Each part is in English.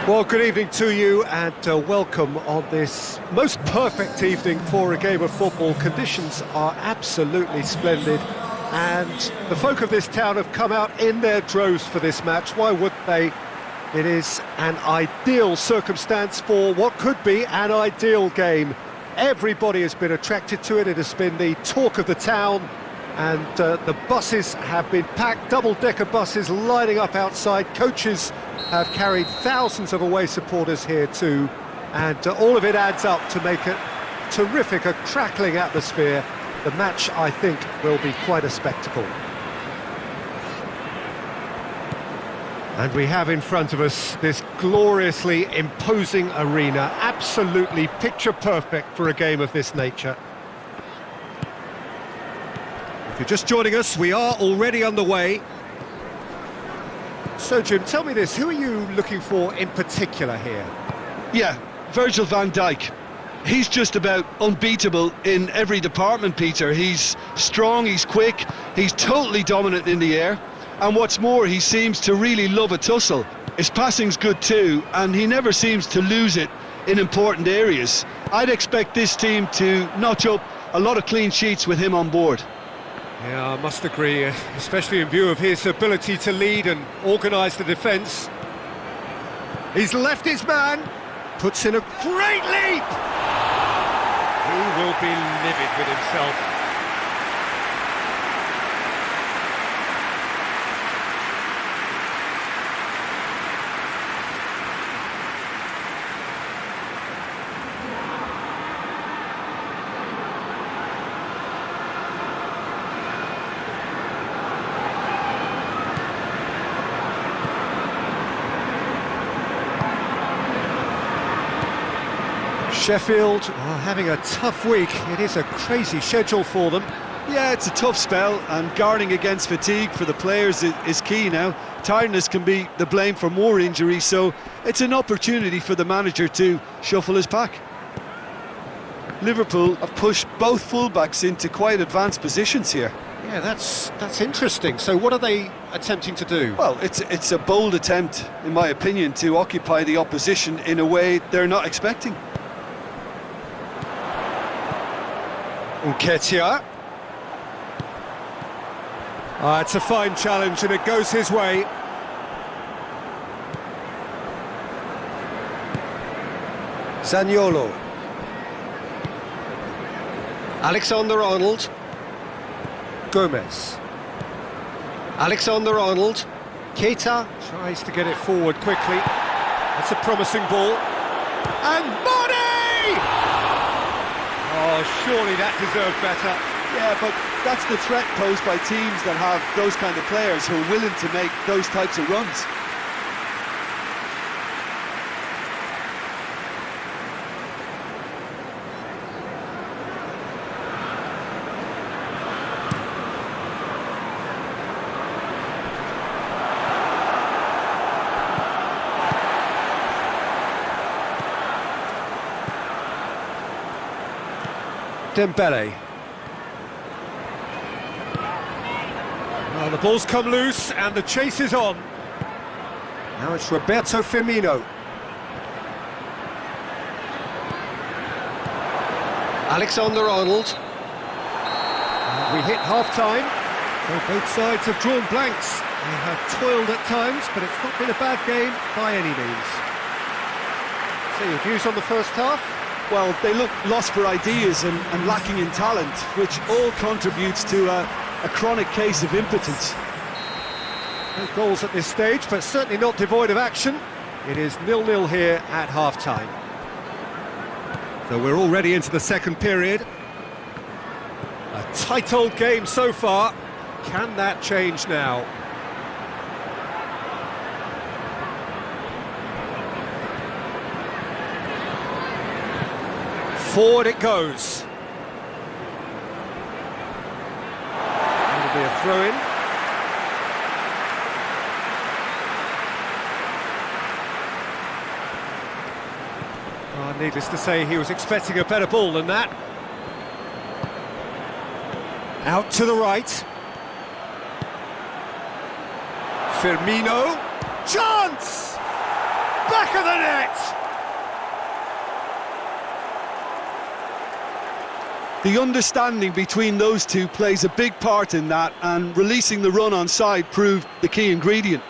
Well, good evening to you and welcome on this most perfect evening for a game of football. Conditions are absolutely splendid and the folk of this town have come out in their droves for this match. Why would they? It is an ideal circumstance for what could be an ideal game. Everybody has been attracted to it. It has been the talk of the town. And the buses have been packed, double-decker buses lining up outside. Coaches have carried thousands of away supporters here too. And all of it adds up to make it terrific, a crackling atmosphere. The match, I think, will be quite a spectacle. And we have in front of us this gloriously imposing arena, absolutely picture-perfect for a game of this nature. If you're just joining us, we are already underway. So, Jim, tell me this, who are you looking for in particular here? Yeah, Virgil van Dijk. He's just about unbeatable in every department, Peter. He's strong, he's quick, he's totally dominant in the air. And what's more, he seems to really love a tussle. His passing's good too, and he never seems to lose it in important areas. I'd expect this team to notch up a lot of clean sheets with him on board. Yeah, I must agree, especially in view of his ability to lead and organise the defence. He's left his man, puts in a great leap! He will be livid with himself. Sheffield having a tough week. It is a crazy schedule for them. Yeah, it's a tough spell, and guarding against fatigue for the players is key now. Tiredness can be the blame for more injuries, so it's an opportunity for the manager to shuffle his pack. Liverpool have pushed both fullbacks into quite advanced positions here. Yeah, that's interesting. So what are they attempting to do? Well, it's a bold attempt, in my opinion, to occupy the opposition in a way they're not expecting. Nketiah. It's a fine challenge and it goes his way. Zaniolo. Alexander-Arnold. Gomez. Alexander-Arnold. Keita tries to get it forward quickly. That's a promising ball. And Body! Oh, surely that deserved better. Yeah, but that's the threat posed by teams that have those kind of players who are willing to make those types of runs. Dembele. The ball's come loose and the chase is on. Now it's Roberto Firmino. Alexander-Arnold. We hit half-time, so both sides have drawn blanks. They have toiled at times, but it's not been a bad game by any means. So your views on the first half? Well, they look lost for ideas and lacking in talent, which all contributes to a chronic case of impotence. No goals at this stage, but certainly not devoid of action. It is 0-0 here at half-time. So we're already into the second period. A tight old game so far. Can that change now? Forward it goes. It'll be a throw-in. Needless to say, he was expecting a better ball than that. Out to the right. Firmino. Chance! back of the net! The understanding between those two plays a big part in that, and releasing the run on side proved the key ingredient.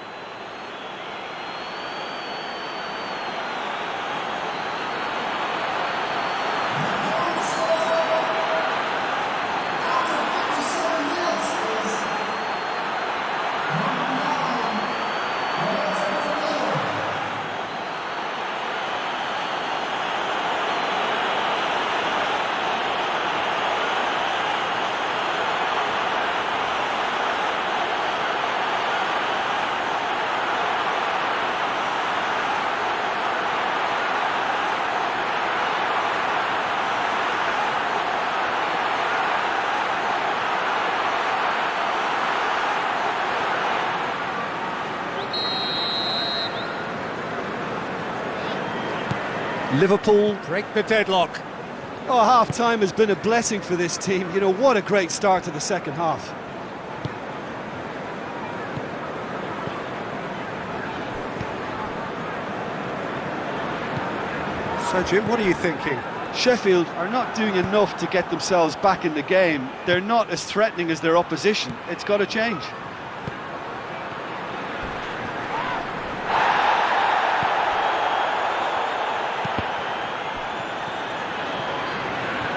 Liverpool break the deadlock. Oh, half-time has been a blessing for this team. You know, what a great start to the second half. So, Jim, what are you thinking? Sheffield are not doing enough to get themselves back in the game. They're not as threatening as their opposition. It's got to change.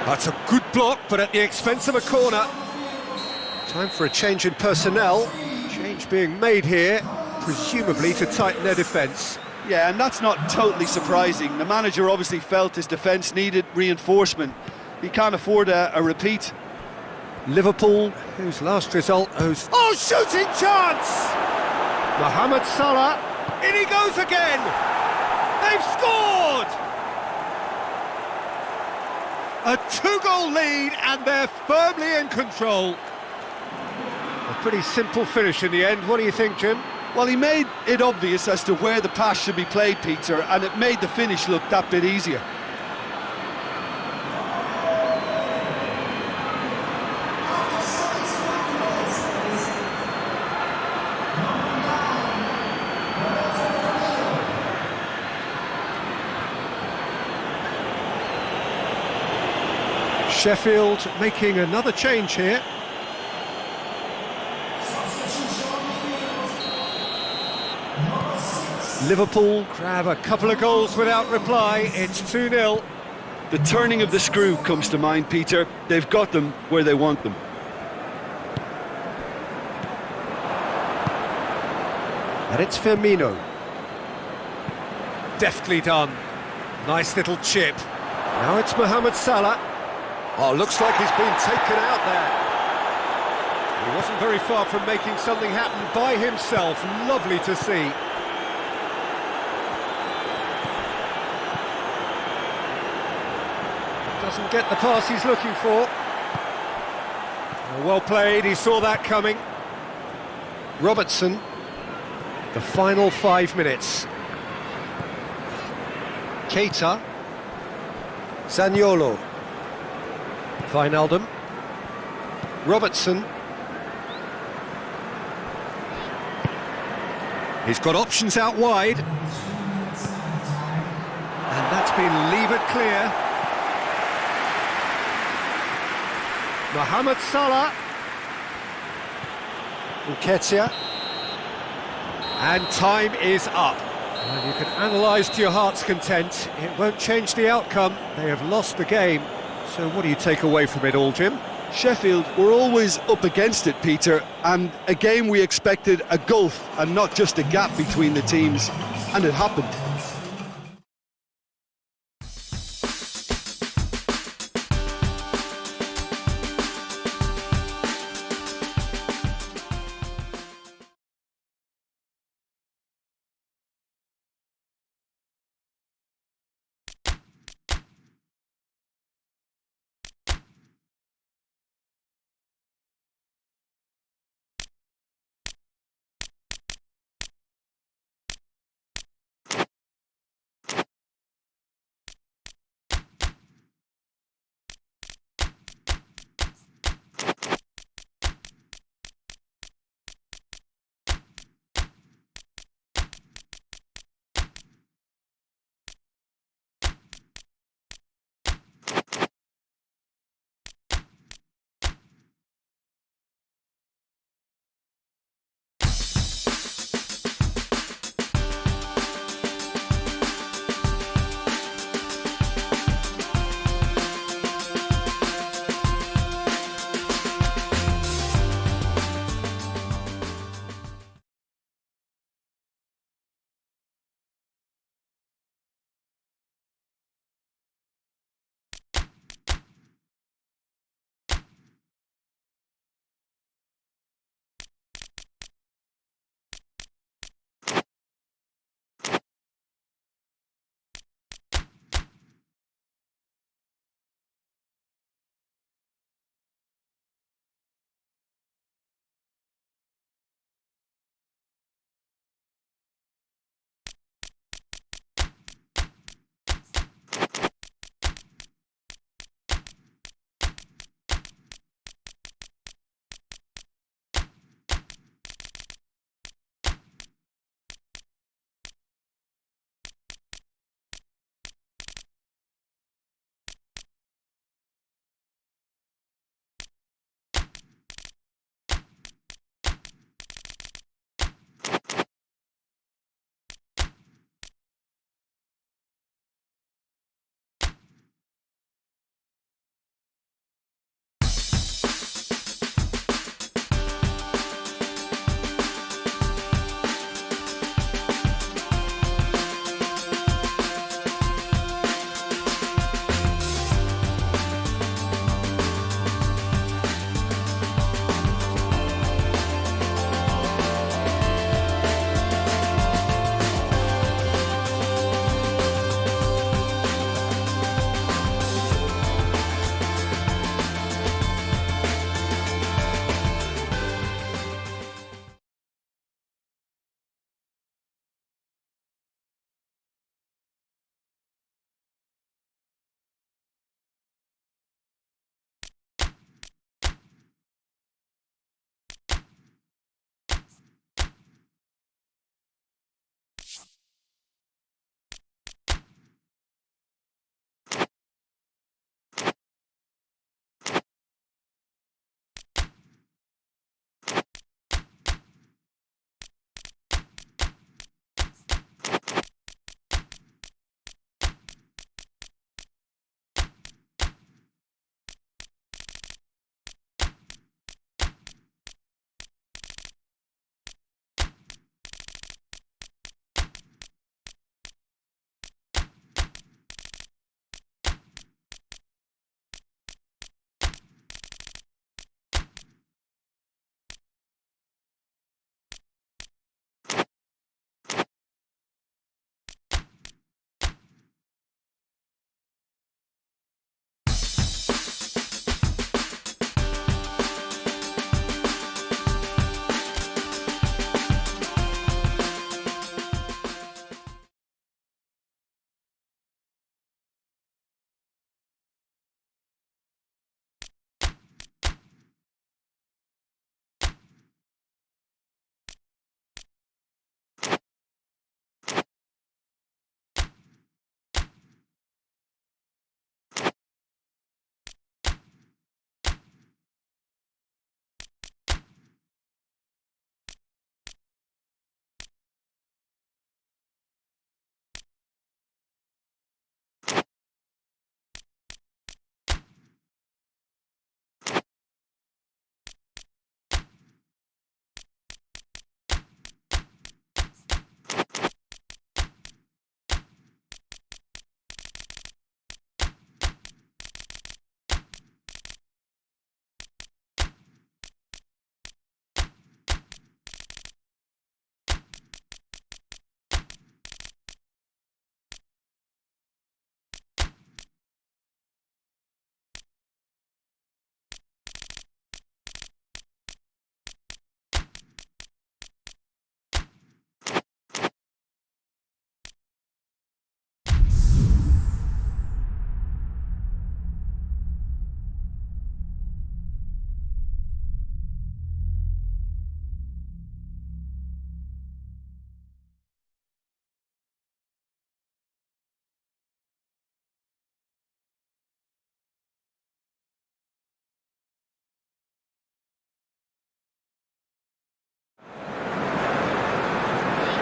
That's a good block, but at the expense of a corner. Time for a change in personnel. Change being made here, presumably to tighten their defence. Yeah, and that's not totally surprising. The manager obviously felt his defence needed reinforcement. He can't afford a repeat. Liverpool, whose last result owes... Oh, shooting chance! Mohamed Salah, in he goes again! They've scored! A two-goal lead, and they're firmly in control. A pretty simple finish in the end. What do you think, Jim? Well, he made it obvious as to where the pass should be played, Peter, and it made the finish look that bit easier. Sheffield making another change here. Liverpool grab a couple of goals without reply. It's 2-0. The turning of the screw comes to mind, Peter. They've got them where they want them. And it's Firmino. Deftly done. Nice little chip. Now it's Mohamed Salah. Oh, looks like he's been taken out there. He wasn't very far from making something happen by himself. Lovely to see. Doesn't get the pass he's looking for. Well played, he saw that coming. Robertson. The final 5 minutes. Keita. Zaniolo. Wijnaldum. Robertson. He's got options out wide. And that's been levered clear. Mohamed Salah. Nketiah. And time is up. Well, you can analyse to your heart's content. It won't change the outcome. They have lost the game. So what do you take away from it all, Jim? Sheffield were always up against it, Peter, and a game we expected a gulf and not just a gap between the teams, and it happened.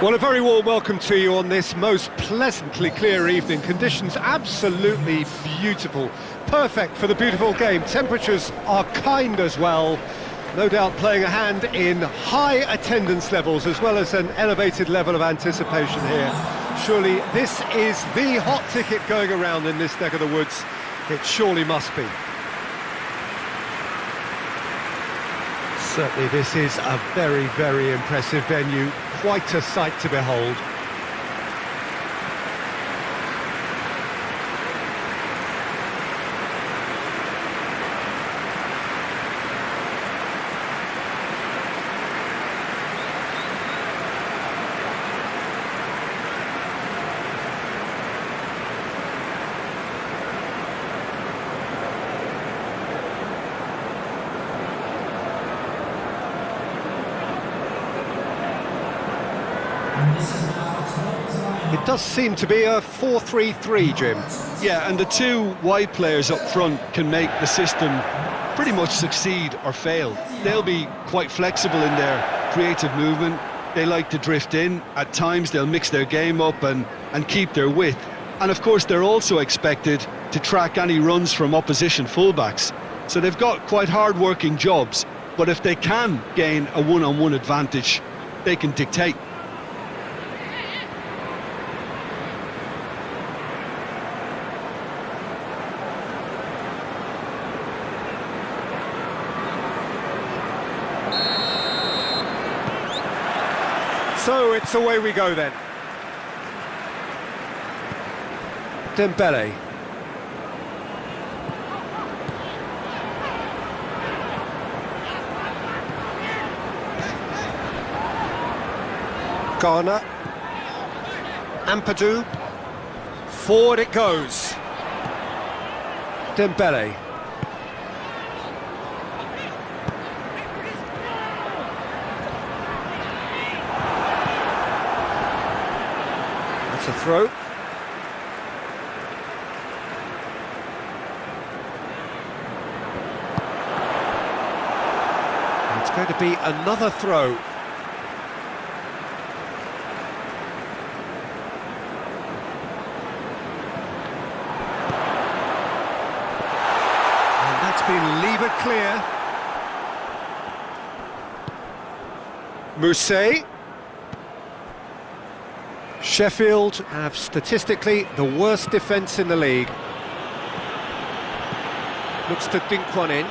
Well, a very warm welcome to you on this most pleasantly clear evening. Conditions absolutely beautiful, perfect for the beautiful game. Temperatures are kind as well, no doubt playing a hand in high attendance levels as well as an elevated level of anticipation here. Surely this is the hot ticket going around in this neck of the woods. It surely must be. Certainly this is a very, very impressive venue. Quite a sight to behold. It does seem to be a 4-3-3, Jim. Yeah, and the two wide players up front can make the system pretty much succeed or fail. They'll be quite flexible in their creative movement. They like to drift in. At times they'll mix their game up and keep their width. And of course they're also expected to track any runs from opposition fullbacks. So they've got quite hard-working jobs, but if they can gain a one-on-one advantage, they can dictate. So it's away we go then. Dembele. Ghana. Ampadu. Forward it goes. Dembele. That's a throw. It's going to be another throw. Been levered clear. Musset. Sheffield have statistically the worst defence in the league. Looks to dink one in.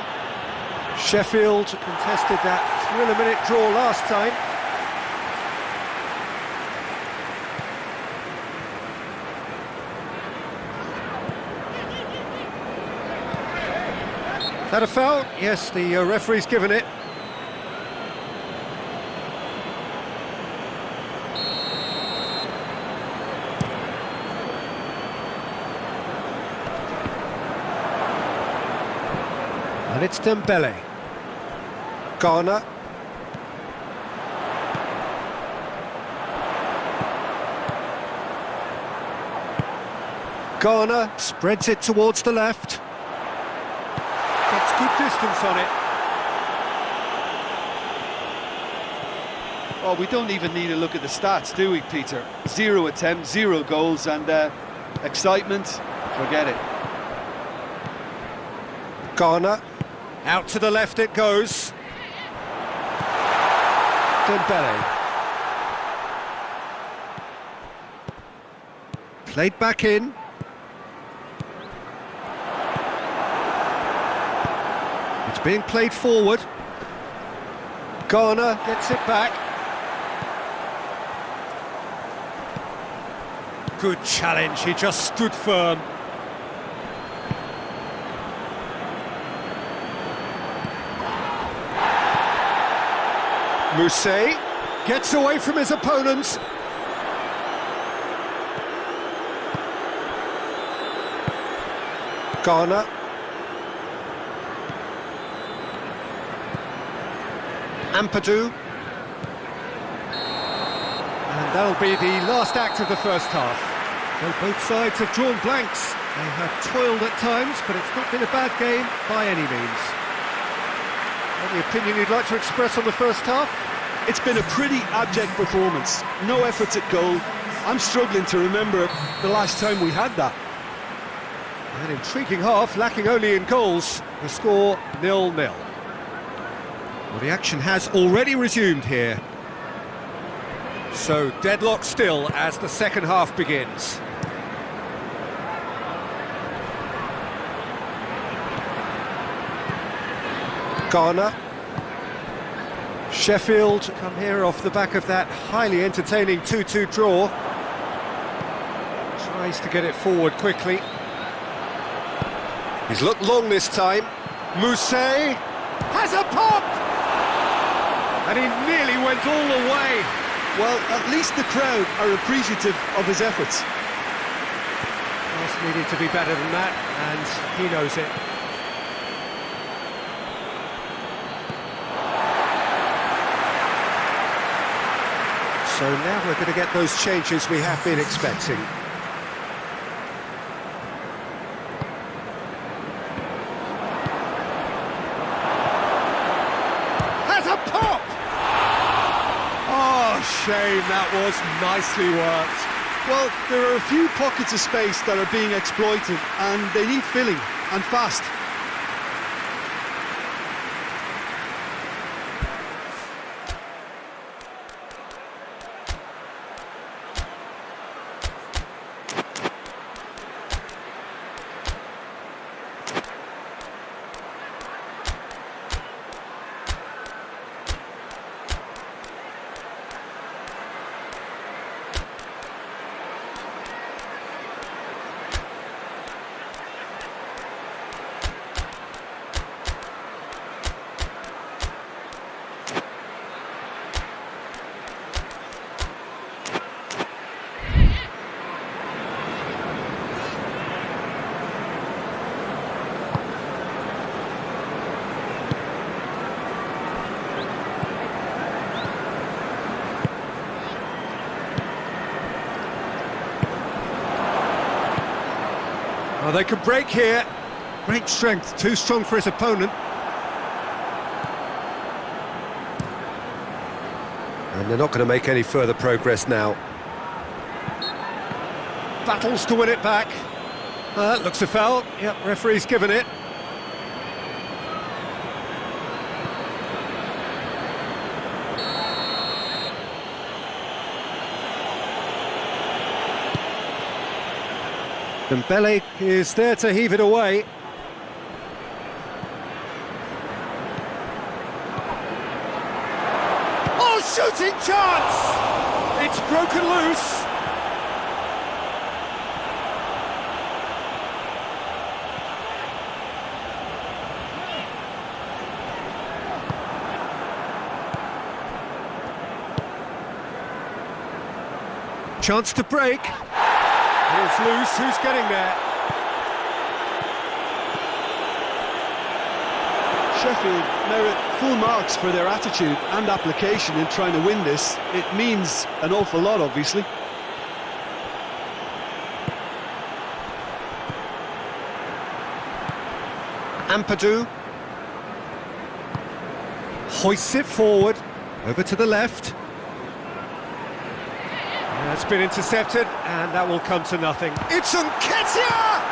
Sheffield contested that thriller-minute draw last time. That a foul? Yes, the referee's given it. And it's Dembele. Ghana. Ghana spreads it towards the left. Gets good distance on it. Well, we don't even need to look at the stats, do we, Peter? 0 attempts, 0 goals, and excitement, forget it. Ghana, out to the left it goes. Dembele. Played back in. It's being played forward. Ghana gets it back. Good challenge, he just stood firm. Musset gets away from his opponents. Ghana. Ampadu. And that'll be the last act of the first half. So both sides have drawn blanks. They have toiled at times, but it's not been a bad game by any means. Any opinion you'd like to express on the first half? It's been a pretty abject performance. No efforts at goal. I'm struggling to remember the last time we had that. An intriguing half, lacking only in goals. The score 0-0. Well, the action has already resumed here. So deadlock still as the second half begins. Ghana. Sheffield come here off the back of that highly entertaining 2-2 draw. Tries to get it forward quickly. He's looked long this time. Mousset has a pop! And he nearly went all the way. Well, at least the crowd are appreciative of his efforts. Just needed to be better than that, and he knows it. So now we're going to get those changes we have been expecting. Has a pop! Oh, shame, that was nicely worked. Well, there are a few pockets of space that are being exploited, and they need filling, and fast. Well, they could break here. Great strength, too strong for his opponent. And they're not going to make any further progress now. Battles to win it back. That looks a foul. Yep, referee's given it. Dembele is there to heave it away. Oh, shooting chance! It's broken loose. Chance to break. It's loose, who's getting there? Sheffield merit full marks for their attitude and application in trying to win this. It means an awful lot, obviously. Empati hoists it forward, over to the left. That's been intercepted, and that will come to nothing. It's Nketiah!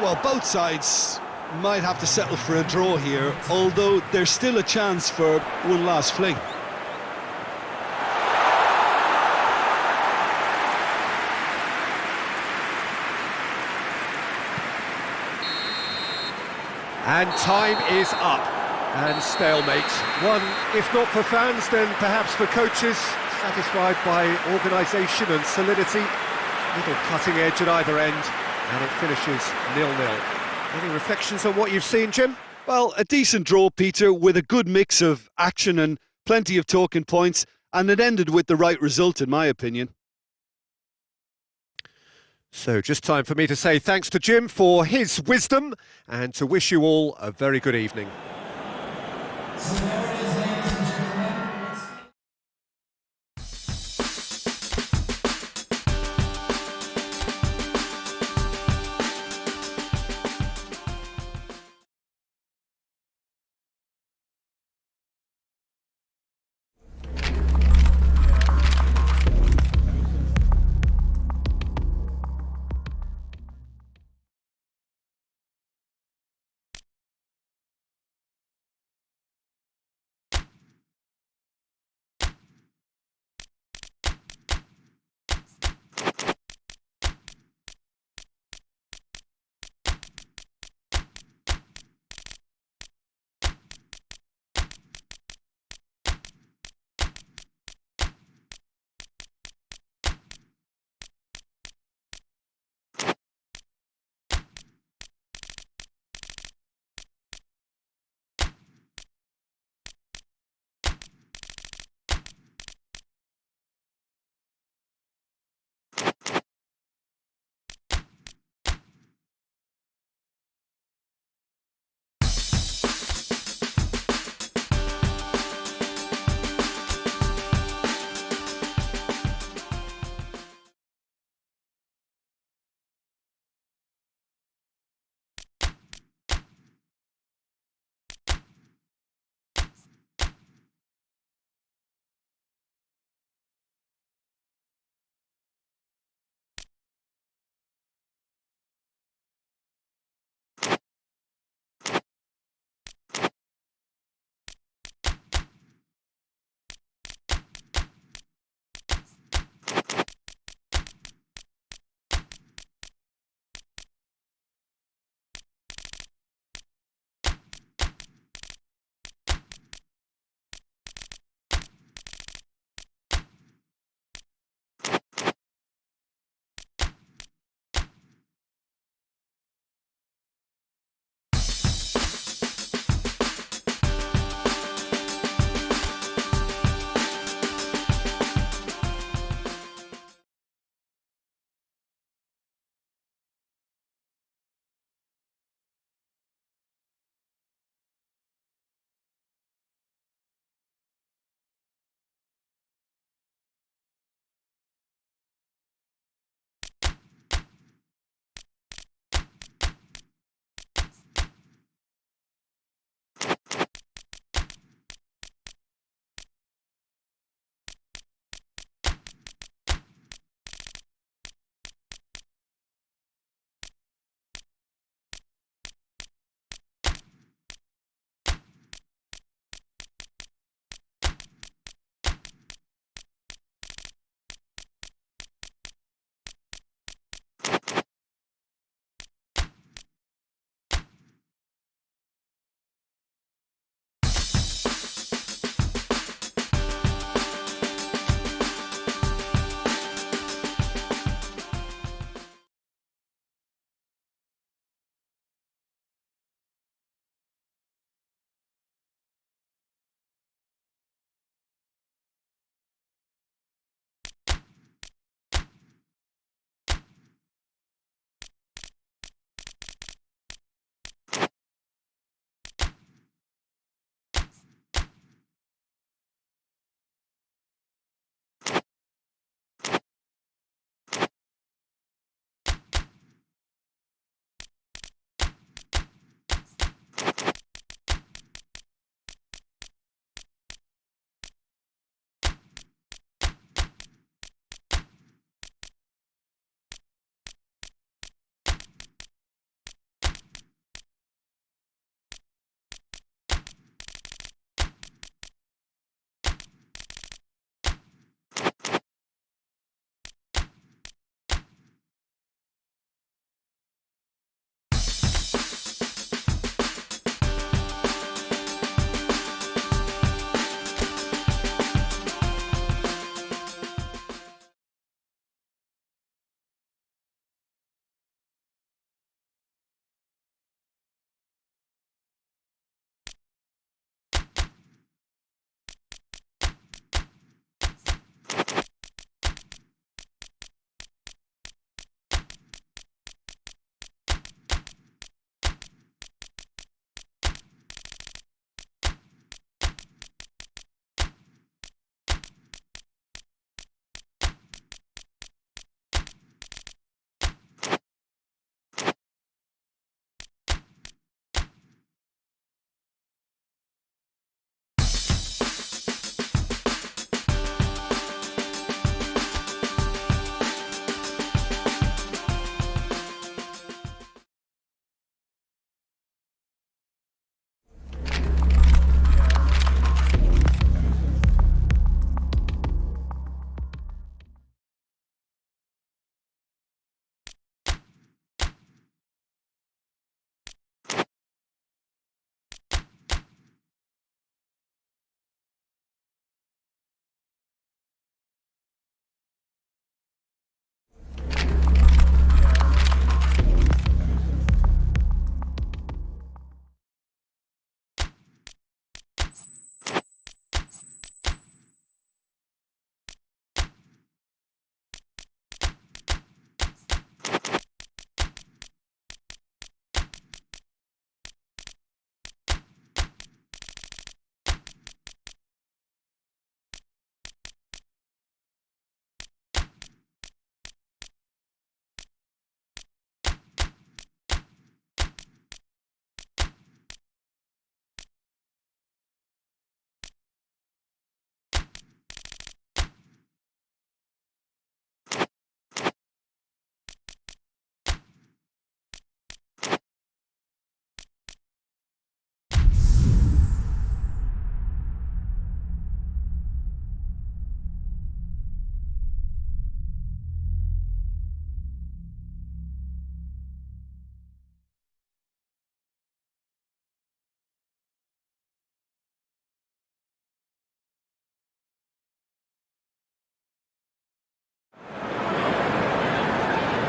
Well, both sides might have to settle for a draw here, although there's still a chance for one last fling. And time is up. And stalemate. One, if not for fans, then perhaps for coaches, satisfied by organisation and solidity. Little cutting edge at either end, and it finishes 0-0. Any reflections on what you've seen, Jim? Well, a decent draw, Peter, with a good mix of action and plenty of talking points, and it ended with the right result, in my opinion. So just time for me to say thanks to Jim for his wisdom, and to wish you all a very good evening.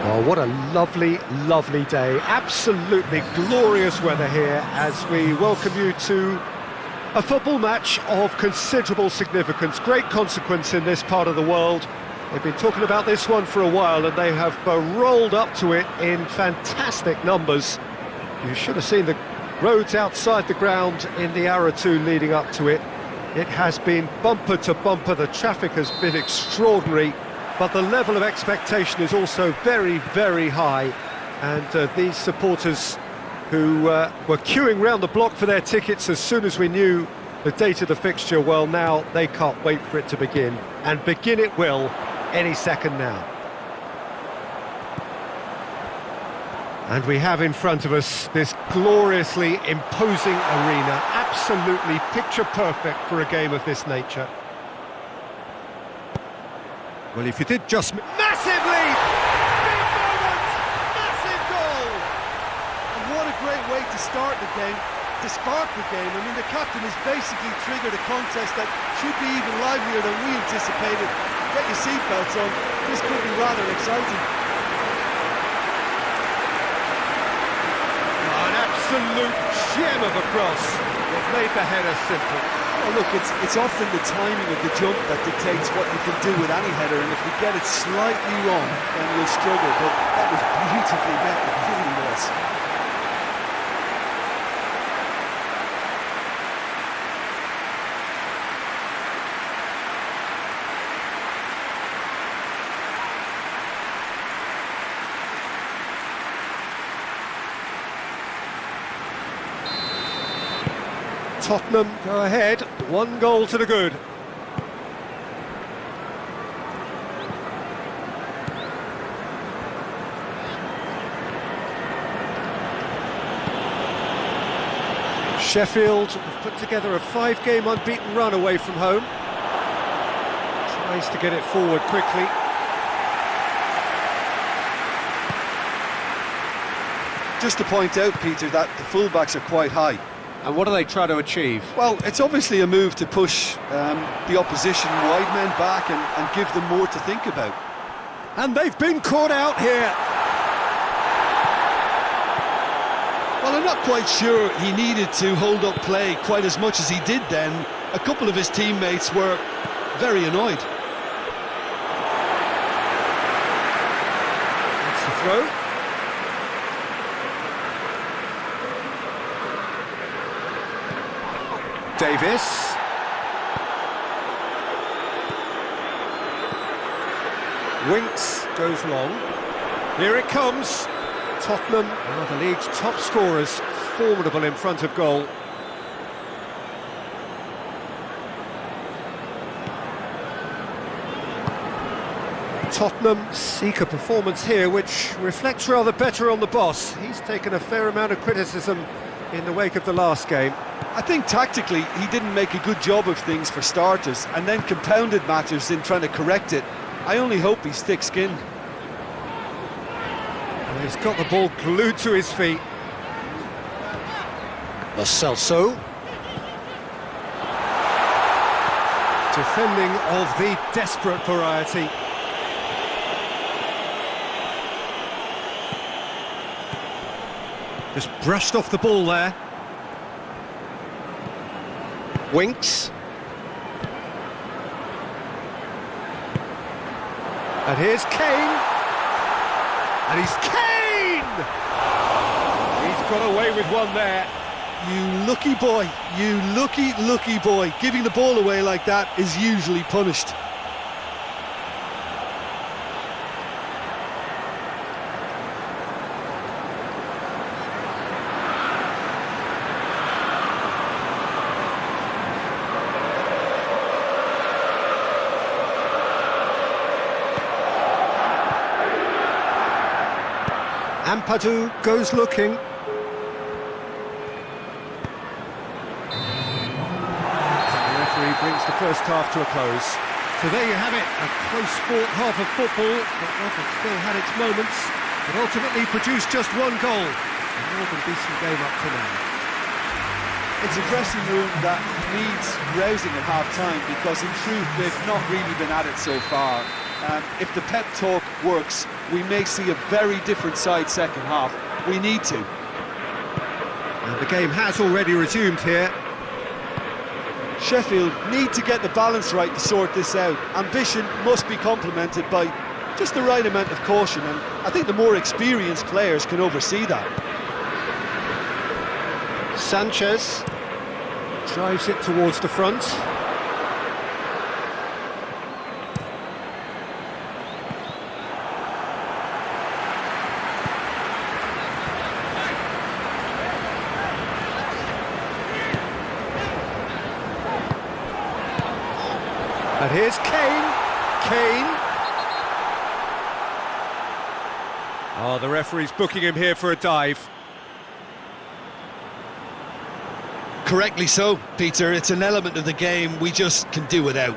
Oh, what a lovely, lovely day. Absolutely glorious weather here as we welcome you to a football match of considerable significance, great consequence in this part of the world. They've been talking about this one for a while and they have rolled up to it in fantastic numbers. You should have seen the roads outside the ground in the hour or two leading up to it. It has been bumper to bumper, the traffic has been extraordinary, but the level of expectation is also very, very high. And these supporters who were queuing round the block for their tickets as soon as we knew the date of the fixture, well, now they can't wait for it to begin. And begin it will any second now. And we have in front of us this gloriously imposing arena, absolutely picture perfect for a game of this nature. Well, if you did just... Massive lead! Big moment start the game, to spark the game. I mean, the captain has basically triggered a contest that should be even livelier than we anticipated. Get your seatbelts on, this could be rather exciting. An absolute gem of a cross. They've made the header simple. Well, look, it's often the timing of the jump that dictates what you can do with any header, and if you get it slightly wrong, then you'll struggle, but that was beautifully met, it really was. Tottenham go ahead, 1 goal to the good. Sheffield have put together a 5-game unbeaten run away from home. Tries to get it forward quickly. Just to point out, Peter, that the fullbacks are quite high. And what do they try to achieve? Well, it's obviously a move to push the opposition wide men back and give them more to think about. And they've been caught out here. Well, I'm not quite sure he needed to hold up play quite as much as he did then. A couple of his teammates were very annoyed. That's the throw. Davis. Winks goes long. Here it comes. Tottenham are the league's top scorers, formidable in front of goal. Tottenham seek a performance here which reflects rather better on the boss. He's taken a fair amount of criticism in the wake of the last game. I think tactically he didn't make a good job of things for starters, and then compounded matters in trying to correct it. I only hope he's thick-skinned. And he's got the ball glued to his feet. Lo Celso. Defending of the desperate variety. Just brushed off the ball there. Winks. And here's Kane. And he's Kane! He's got away with one there. You lucky boy, you lucky boy. Giving the ball away like that is usually punished. Empati goes looking. The referee brings the first half to a close. So there you have it, a close-fought half of football, but one that still had its moments, but ultimately produced just 1 goal. A more than decent game up to now. It's a dressing room that needs rousing at half-time, because in truth they've not really been at it so far. If the pep talk works, we may see a very different side second half. We need to. And the game has already resumed here. Sheffield need to get the balance right to sort this out. Ambition must be complemented by just the right amount of caution, and I think the more experienced players can oversee that. Sanchez drives it towards the front. And here's Kane. Kane. Oh, the referee's booking him here for a dive. Correctly so, Peter. It's an element of the game we just can do without.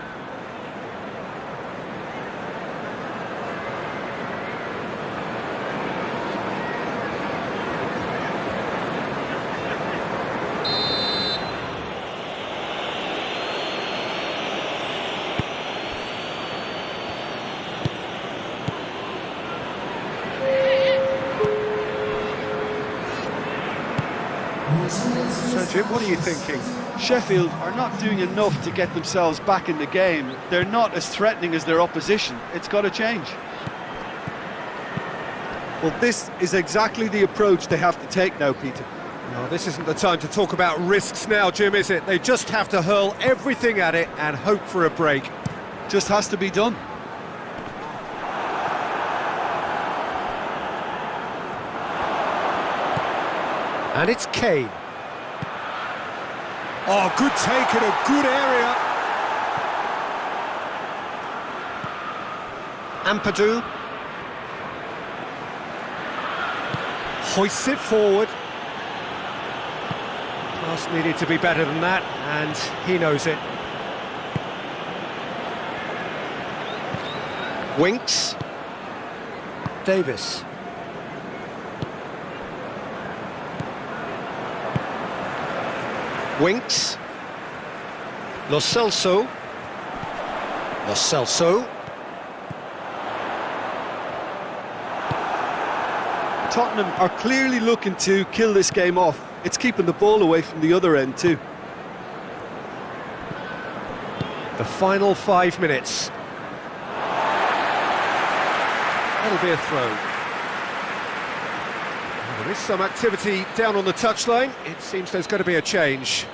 So, Jim, what are you thinking? Sheffield are not doing enough to get themselves back in the game. They're not as threatening as their opposition. It's got to change. Well, this is exactly the approach they have to take now, Peter. No, this isn't the time to talk about risks now, Jim, is it? They just have to hurl everything at it and hope for a break. Just has to be done. And it's Kane. Oh, good take in a good area. Empati hoists it forward. Pass needed to be better than that, and he knows it. Winks. Davis. Winks. Lo Celso. Tottenham are clearly looking to kill this game off. It's keeping the ball away from the other end too. The final 5 minutes. That'll be a throw. There is some activity down on the touchline. It seems there's going to be a change.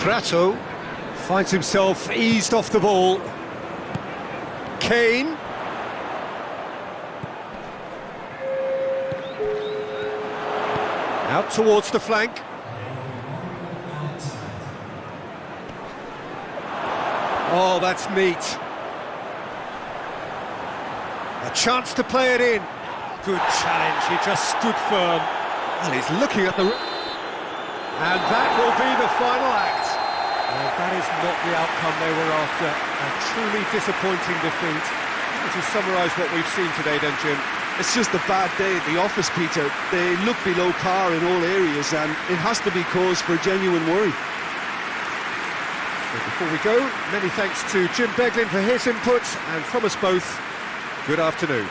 Prato finds himself eased off the ball. Kane. Out towards the flank. Oh, that's neat. A chance to play it in. Good challenge, he just stood firm. And he's looking at the... And that will be the final act. Well, that is not the outcome they were after. A truly disappointing defeat. Would you summarise what we've seen today then, Jim? It's just a bad day at the office, Peter. They look below par in all areas, and it has to be cause for genuine worry. So before we go, many thanks to Jim Beglin for his inputs, and from us both, good afternoon.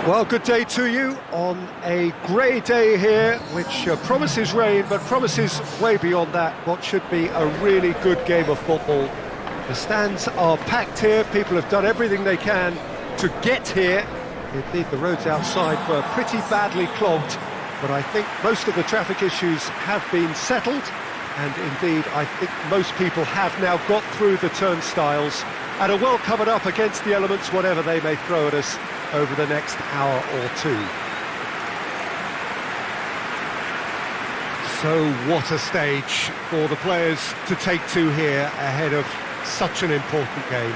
Well, good day to you on a grey day here, which promises rain, but promises way beyond that what should be a really good game of football. The stands are packed here, people have done everything they can to get here. Indeed, the roads outside were pretty badly clogged, but I think most of the traffic issues have been settled, and indeed, I think most people have now got through the turnstiles and are well covered up against the elements, whatever they may throw at us over the next hour or two. So what a stage for the players to take to here ahead of such an important game.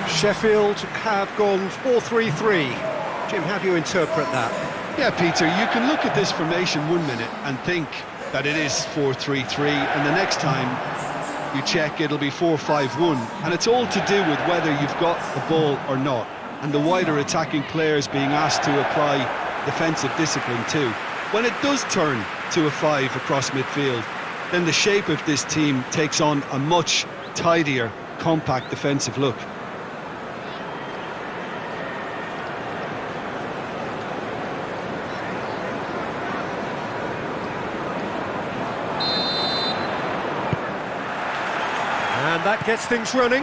Sheffield have gone 4-3-3. Jim, how do you interpret that? Yeah, Peter, you can look at this formation 1 minute and think that it is 4-3-3, and the next time you check it'll be 4-5-1, and it's all to do with whether you've got the ball or not, and the wider attacking players being asked to apply defensive discipline too. When it does turn to a 5 across midfield, then the shape of this team takes on a much tidier, compact defensive look. And that gets things running.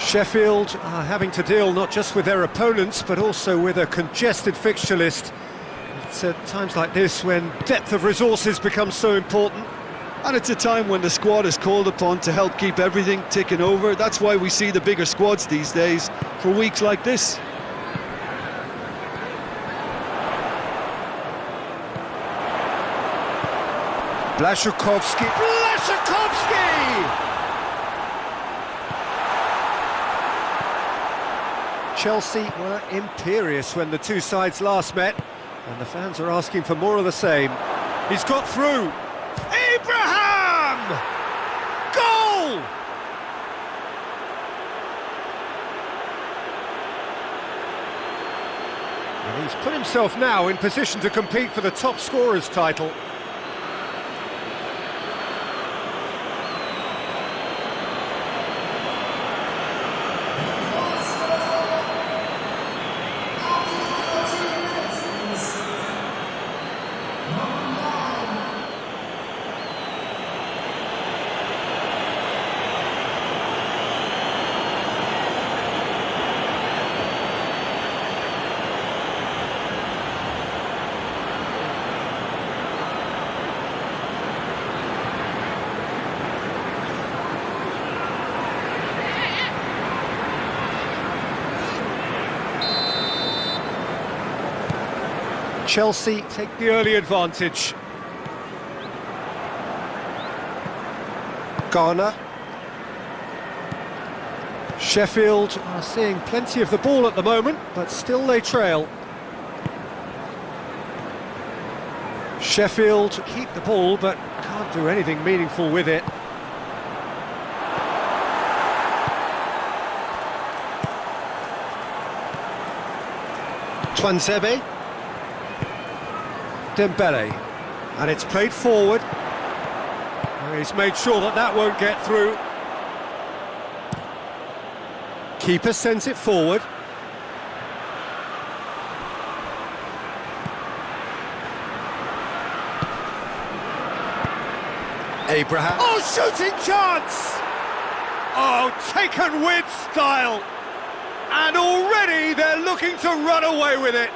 Sheffield are having to deal not just with their opponents, but also with a congested fixture list. It's at times like this when depth of resources becomes so important. And it's a time when the squad is called upon to help keep everything ticking over. That's why we see the bigger squads these days for weeks like this. Blaszczykowski! Chelsea were imperious when the two sides last met, and the fans are asking for more of the same. He's got through. Abraham! Goal! And he's put himself now in position to compete for the top scorer's title. Chelsea take the early advantage. Garner. Sheffield are seeing plenty of the ball at the moment, but still they trail. Sheffield keep the ball, but can't do anything meaningful with it. Twansebe. Dembele, and it's played forward. He's made sure that that won't get through. Keeper sends it forward. Abraham. Oh, shooting chance! Oh, taken with style. And already they're looking to run away with it.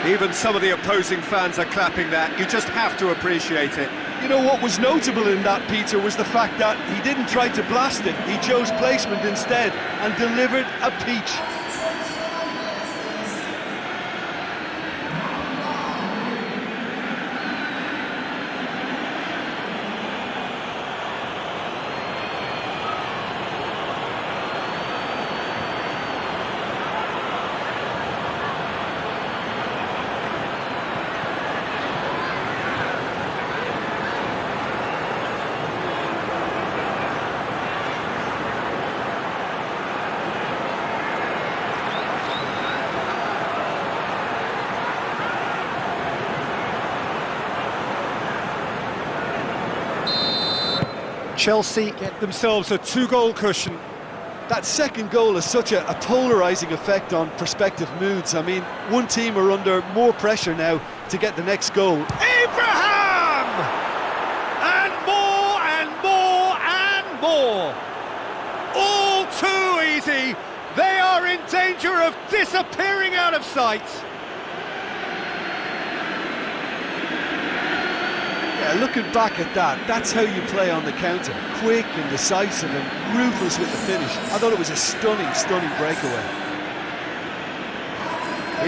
Even some of the opposing fans are clapping that. You just have to appreciate it. You know what was notable in that, Peter, was the fact that he didn't try to blast it. He chose placement instead and delivered a peach. Chelsea get themselves a 2-goal cushion. That second goal has such a polarising effect on prospective moods. I mean, one team are under more pressure now to get the next goal. Abraham! And more and more and more. All too easy. They are in danger of disappearing out of sight. Yeah, looking back at that, that's how you play on the counter. Quick and decisive and ruthless with the finish. I thought it was a stunning, stunning breakaway.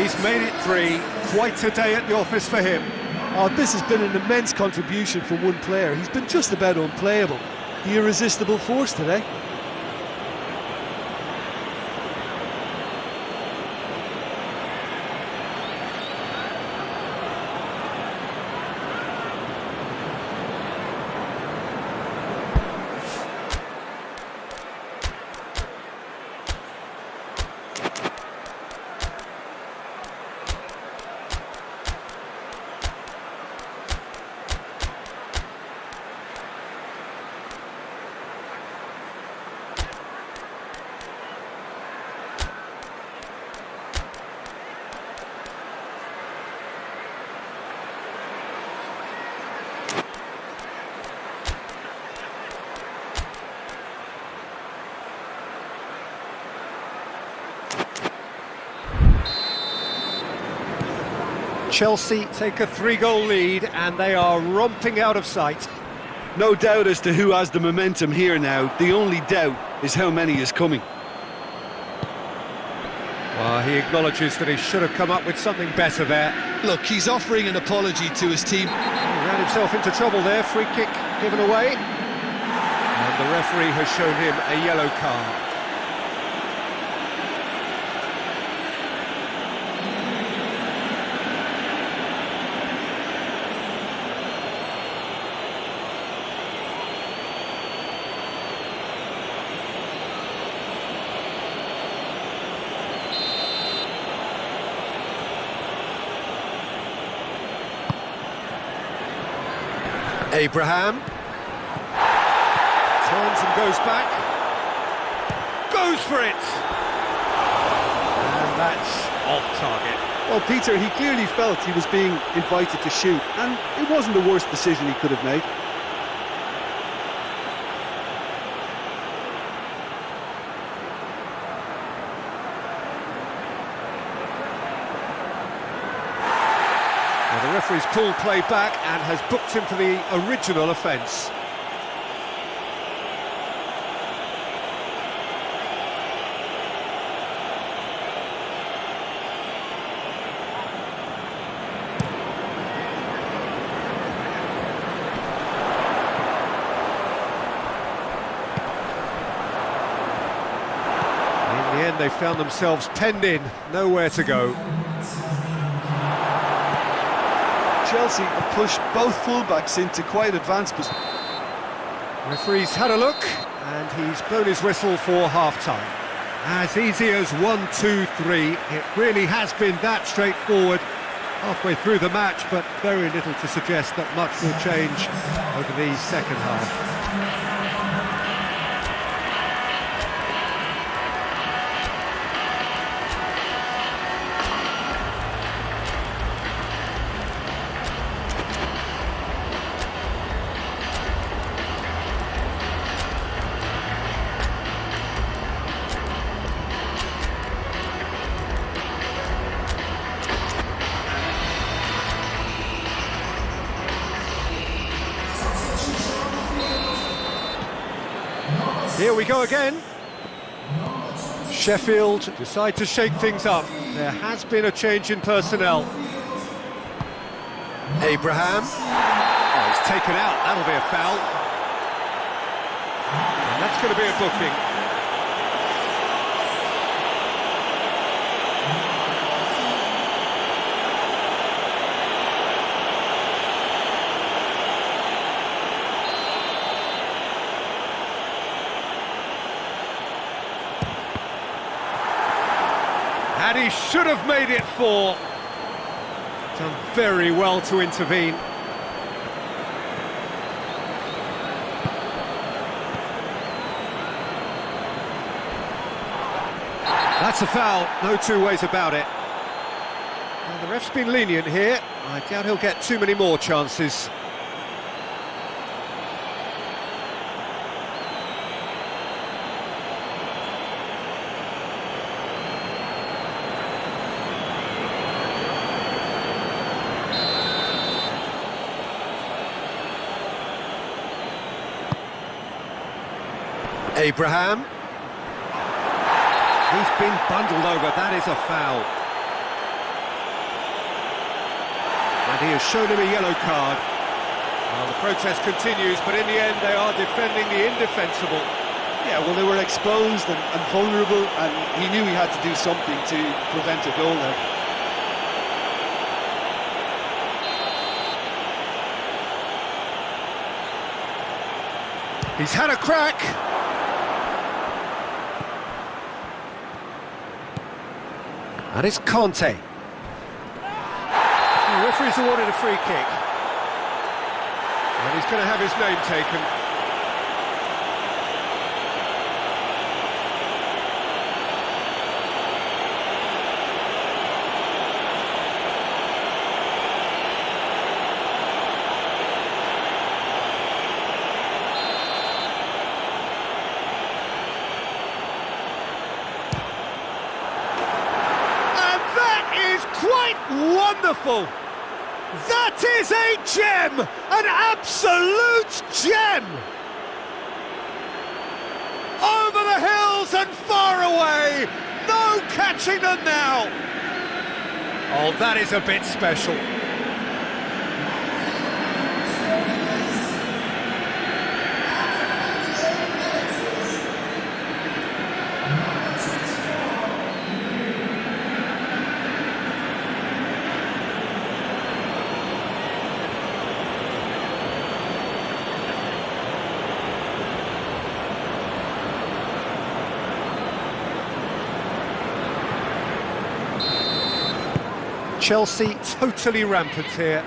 He's made it 3. Quite a day at the office for him. Oh, this has been an immense contribution from one player. He's been just about unplayable. The irresistible force today. Chelsea take a 3-goal lead and they are romping out of sight. No doubt as to who has the momentum here now. The only doubt is how many is coming. Well, he acknowledges that he should have come up with something better there. Look, he's offering an apology to his team. He ran himself into trouble there. Free kick given away. And the referee has shown him a yellow card. Abraham turns and goes back, goes for it, and that's off target. Well, Peter, he clearly felt he was being invited to shoot, and it wasn't the worst decision he could have made. Well, the referee's pulled play back and has booked him for the original offence. In the end, they found themselves penned in, nowhere to go. Chelsea have pushed both fullbacks into quite advanced position. Referee's had a look, and he's blown his whistle for half-time. As easy as 1, 2, 3. It really has been that straightforward halfway through the match, but very little to suggest that much will change over the second half. Here we go again. Sheffield decide to shake things up. There has been a change in personnel. Abraham. Oh, he's taken out. That'll be a foul. And that's going to be a booking. And he should have made it 4. Done very well to intervene. That's a foul, no two ways about it. And the ref's been lenient here. I doubt he'll get too many more chances. Abraham. He's been bundled over, that is a foul. And he has shown him a yellow card. Well, the protest continues, but in the end they are defending the indefensible. Yeah, well, they were exposed and vulnerable, and he knew he had to do something to prevent a goal there. He's had a crack. And it's Conte. The referee's awarded a free kick. And he's going to have his name taken. Quite wonderful! That is a gem! An absolute gem! Over the hills and far away! No catching them now! Oh, that is a bit special. Chelsea totally rampant here.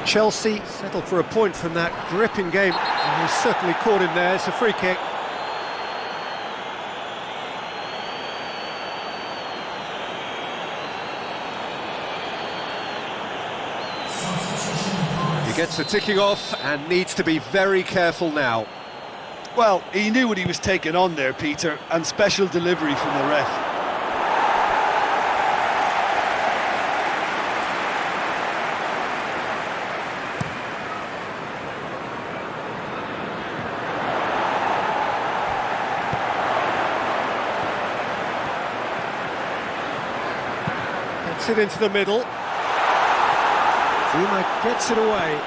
Chelsea settled for a point from that gripping game. And he's certainly caught him there. It's a free kick. He gets the ticking off and needs to be very careful now. Well, he knew what he was taking on there, Peter, and special delivery from the ref. Gets it into the middle. Zuma gets it away.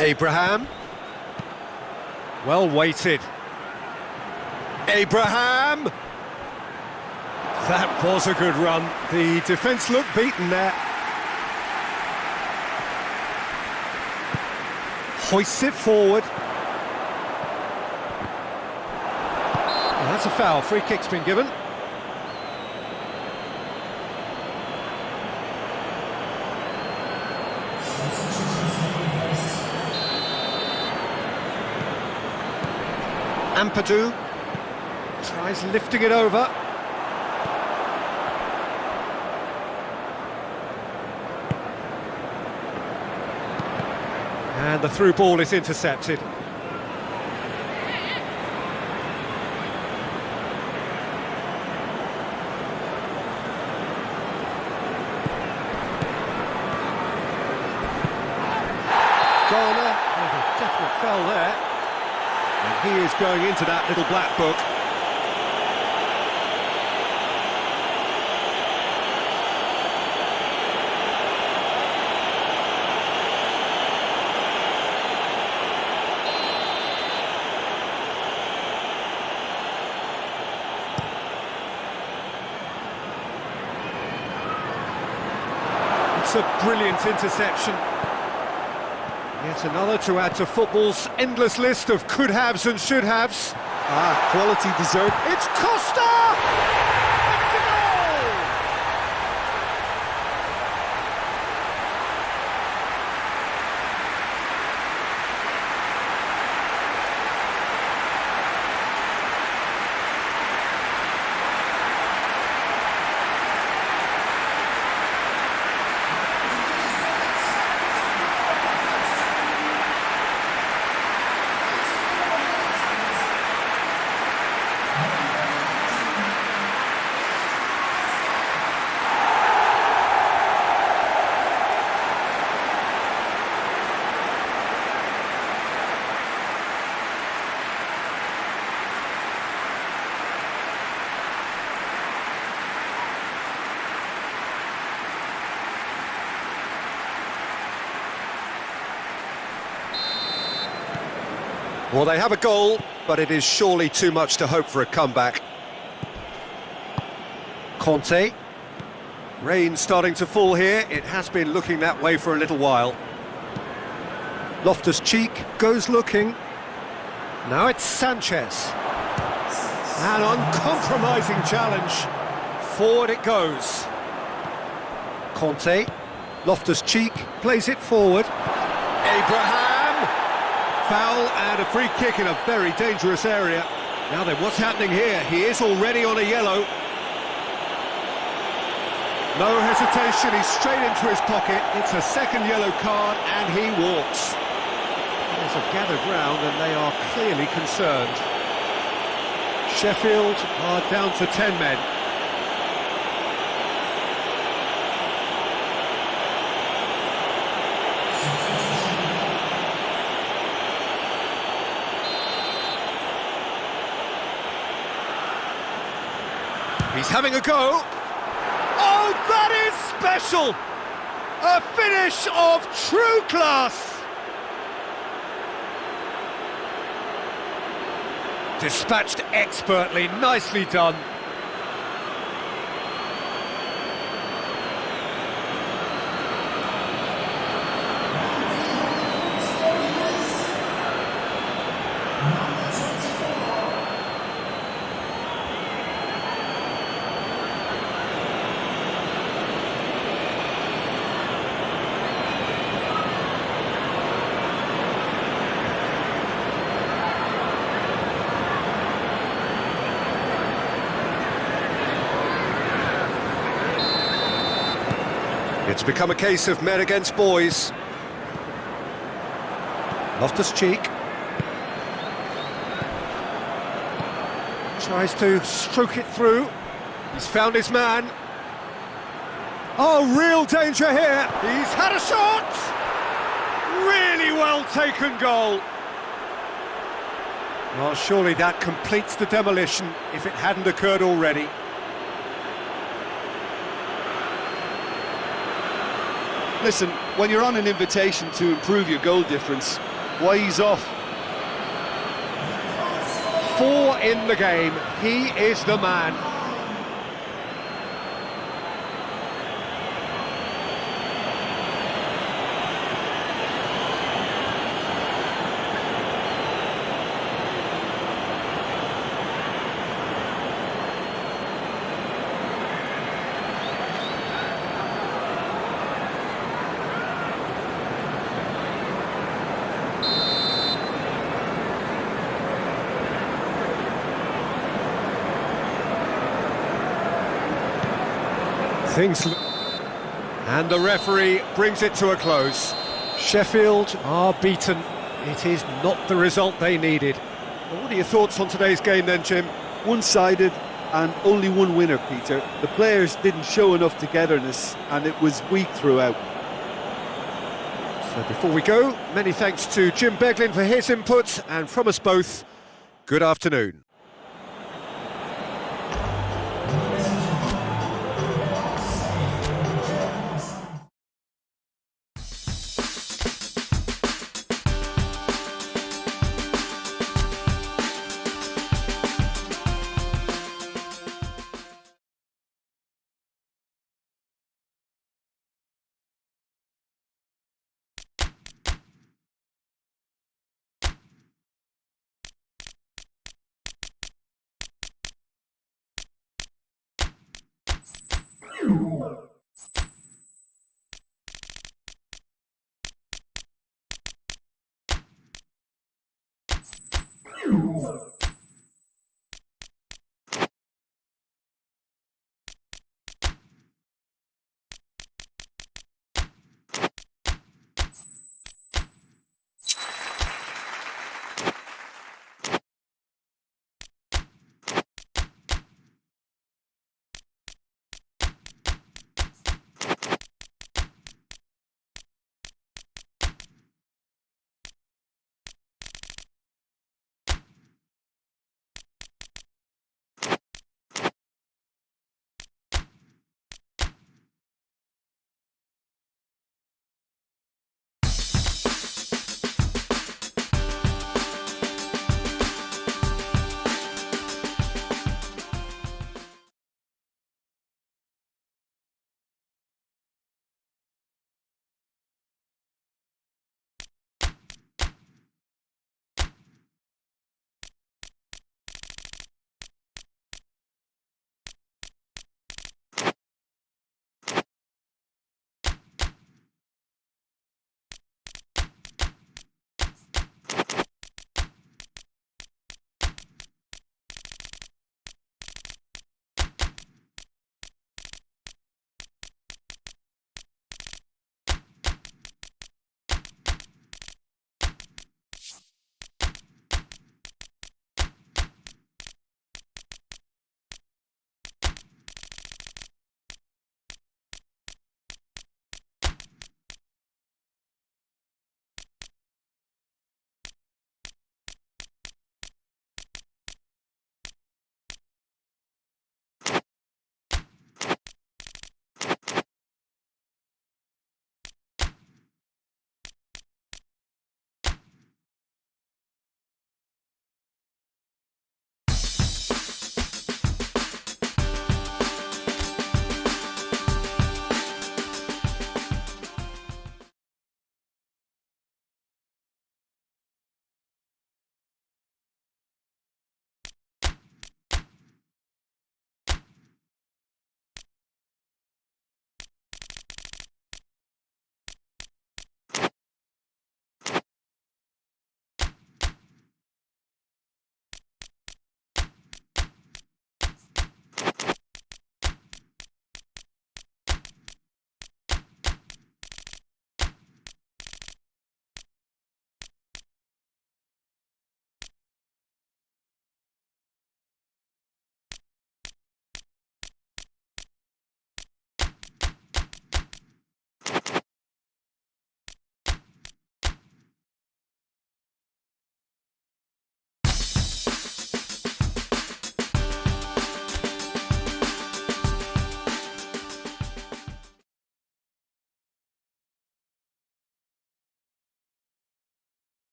Abraham. Well weighted. Abraham! That was a good run. The defence looked beaten there. Hoists it forward. Well, that's a foul. Free kick's been given. Empati tries lifting it over. And the through ball is intercepted. Garner, there's a definite foul there. And he is going into that little black book. It's a brilliant interception. Yet another to add to football's endless list of could-haves and should-haves. Quality dessert. It's Costa! It's a goal! Well, they have a goal, but it is surely too much to hope for a comeback. Conte. Rain starting to fall here. It has been looking that way for a little while. Loftus-Cheek goes looking. Now it's Sanchez. An uncompromising challenge. Forward it goes. Conte. Loftus-Cheek plays it forward. Abraham! Foul and a free kick in a very dangerous area. Now then, what's happening here? He is already on a yellow. No hesitation, he's straight into his pocket. It's a second yellow card and he walks. Players have gathered round and they are clearly concerned. Sheffield are down to 10 men. He's having a go. Oh, that is special! A finish of true class! Dispatched expertly, nicely done. It's become a case of men against boys. Loftus-Cheek. Tries to stroke it through. He's found his man. Oh, real danger here. He's had a shot! Really well taken goal. Well, surely that completes the demolition if it hadn't occurred already. Listen, when you're on an invitation to improve your goal difference, why ease off? 4 in the game. He is the man. And the referee brings it to a close. Sheffield are beaten. It is not the result they needed. Well, what are your thoughts on today's game then, Jim? One-sided and only one winner, Peter. The players didn't show enough togetherness and it was weak throughout. So before we go, many thanks to Jim Beglin for his input, and from us both, good afternoon.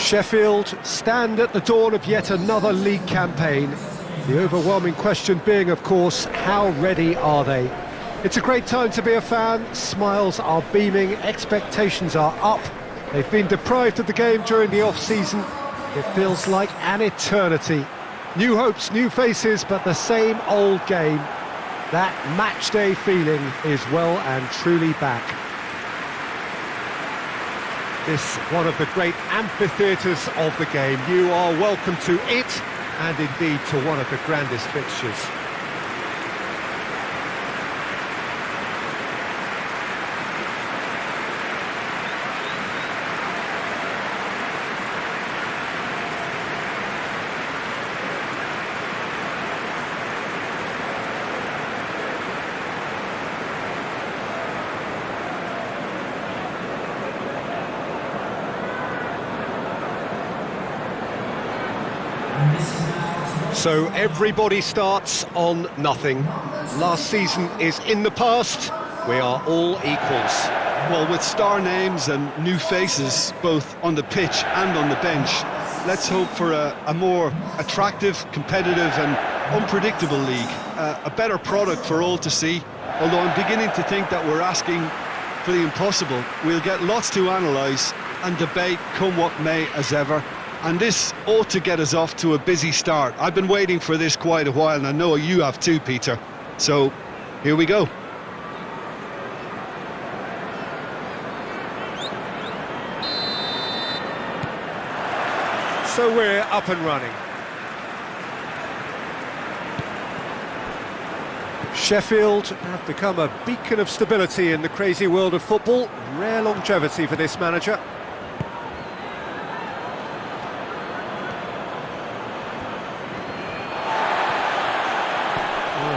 Sheffield stand at the dawn of yet another league campaign. The overwhelming question being, of course, how ready are they? It's a great time to be a fan. Smiles are beaming, expectations are up. They've been deprived of the game during the off-season. It feels like an eternity. New hopes, new faces, but the same old game. That match day feeling is well and truly back. This one of the great amphitheatres of the game. You are welcome to it, and indeed to one of the grandest fixtures. So everybody starts on nothing. Last season is in the past. We are all equals. Well, with star names and new faces, both on the pitch and on the bench, let's hope for a more attractive, competitive and unpredictable league. A better product for all to see, although I'm beginning to think that we're asking for the impossible. We'll get lots to analyse and debate, come what may, as ever. And this ought to get us off to a busy start. I've been waiting for this quite a while, and I know you have too, Peter. So, here we go. So we're up and running. Sheffield have become a beacon of stability in the crazy world of football. Rare longevity for this manager.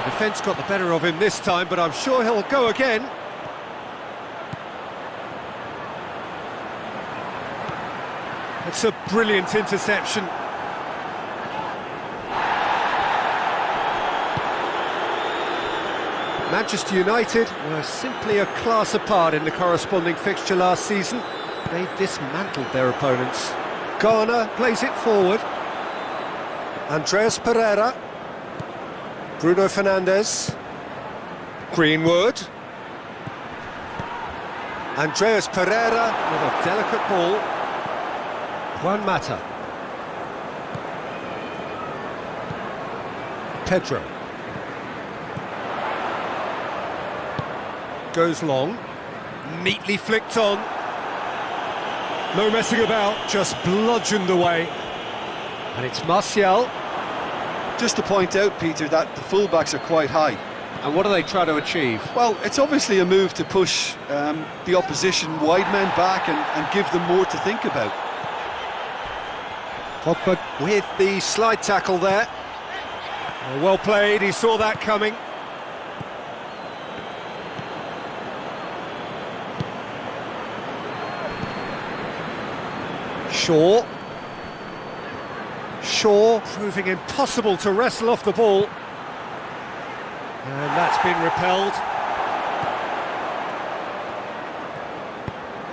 Defence got the better of him this time, but I'm sure he'll go again. It's a brilliant interception. Manchester United were simply a class apart in the corresponding fixture last season. They dismantled their opponents. Garner plays it forward. Andreas Pereira. Bruno Fernandes, Greenwood, Andreas Pereira with a delicate ball, Juan Mata, Pedro, goes long, neatly flicked on, no messing about, just bludgeoned away, and it's Martial. Just to point out, Peter, that the fullbacks are quite high. And what do they try to achieve? Well, it's obviously a move to push the opposition wide men back and give them more to think about. Pogba with the slide tackle there. Oh, well played, he saw that coming. Shaw proving impossible to wrestle off the ball. And that's been repelled.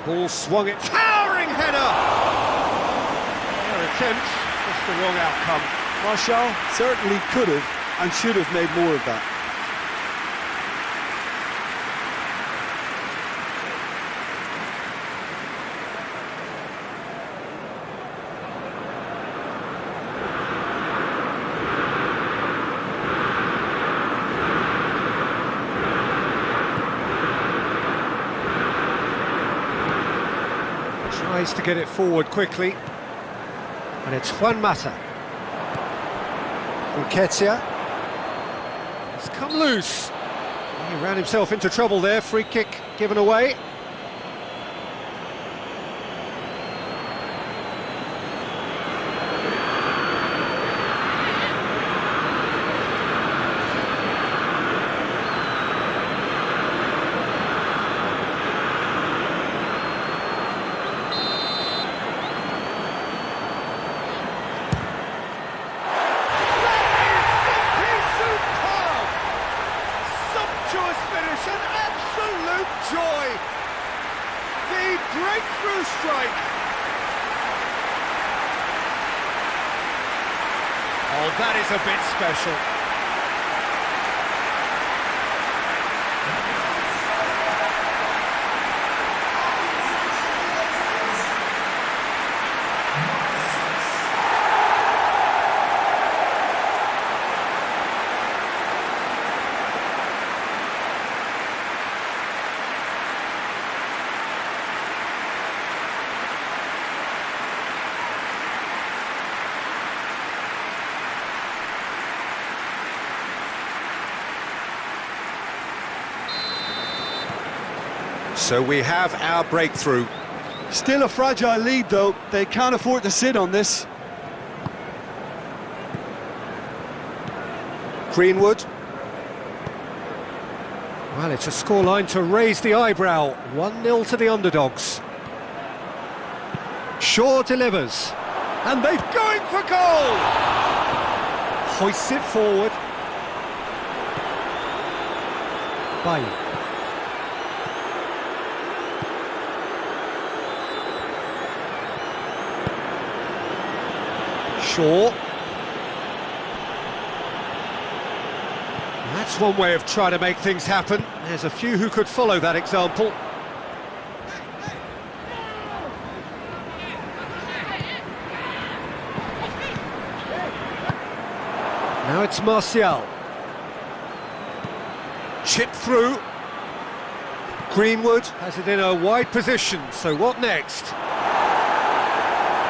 Ball swung it, towering header! Their attempt, just the wrong outcome. Martial certainly could have and should have made more of that. Tries to get it forward quickly, and it's Juan Mata. Nketiah. He's come loose. He ran himself into trouble there. Free kick given away. Joy, the breakthrough strike. Oh, that is a bit special. So we have our breakthrough. Still a fragile lead, though. They can't afford to sit on this. Greenwood. Well, it's a scoreline to raise the eyebrow. 1-0 to the underdogs. Shaw delivers. And they're going for goal! Hoists it forward. Bailly. Shaw. That's one way of trying to make things happen. There's a few who could follow that example. Now it's Martial. Chip through. Greenwood has it in a wide position, so what next?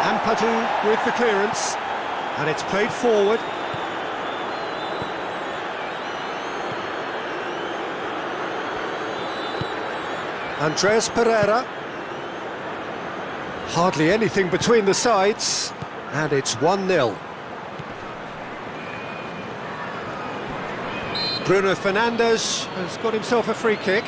Empati with the clearance. And it's played forward. Andreas Pereira. Hardly anything between the sides. And it's 1-0. Bruno Fernandes has got himself a free kick.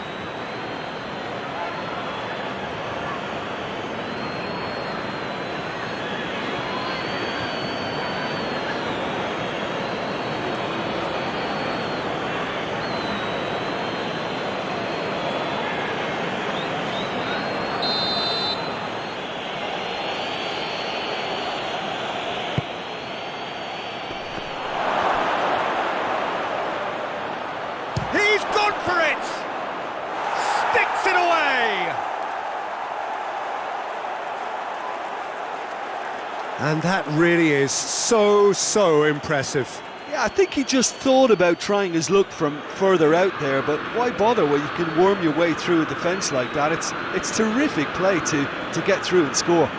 He's gone for it! Sticks it away! And that really is so impressive. Yeah, I think he just thought about trying his luck from further out there, but why bother when you can worm your way through a defence like that? It's terrific play to get through and score.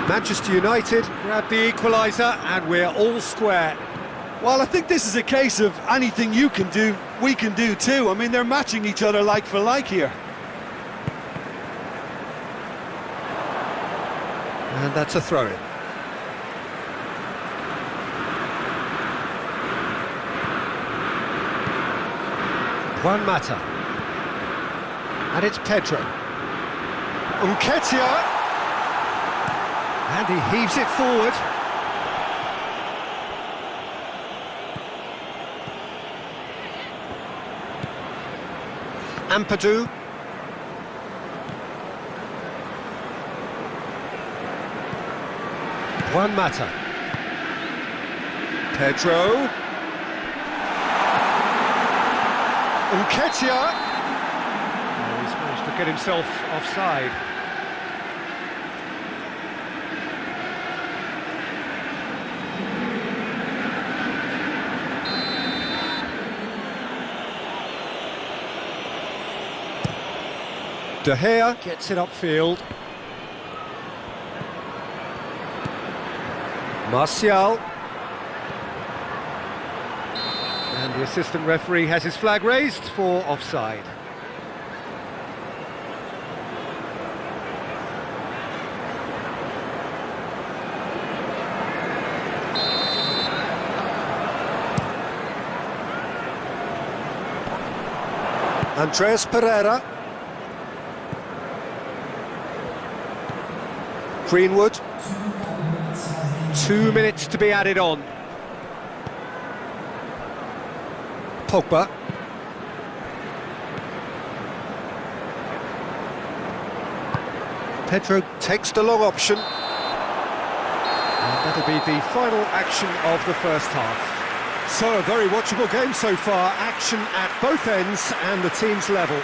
Manchester United grab the equaliser and we're all square. Well, I think this is a case of anything you can do, we can do too. I mean, they're matching each other like for like here. And that's a throw-in. Juan Mata. And it's Pedro. Nketiah. And he heaves it forward. Ampadu. Juan Mata. Pedro. Nketiah. Oh, he's managed to get himself offside. De Gea gets it upfield. Martial. And the assistant referee has his flag raised for offside. Andreas Pereira. Greenwood. 2 minutes to be added on. Pogba. Pedro takes the long option. And that'll be the final action of the first half. So, a very watchable game so far. Action at both ends and the team's level.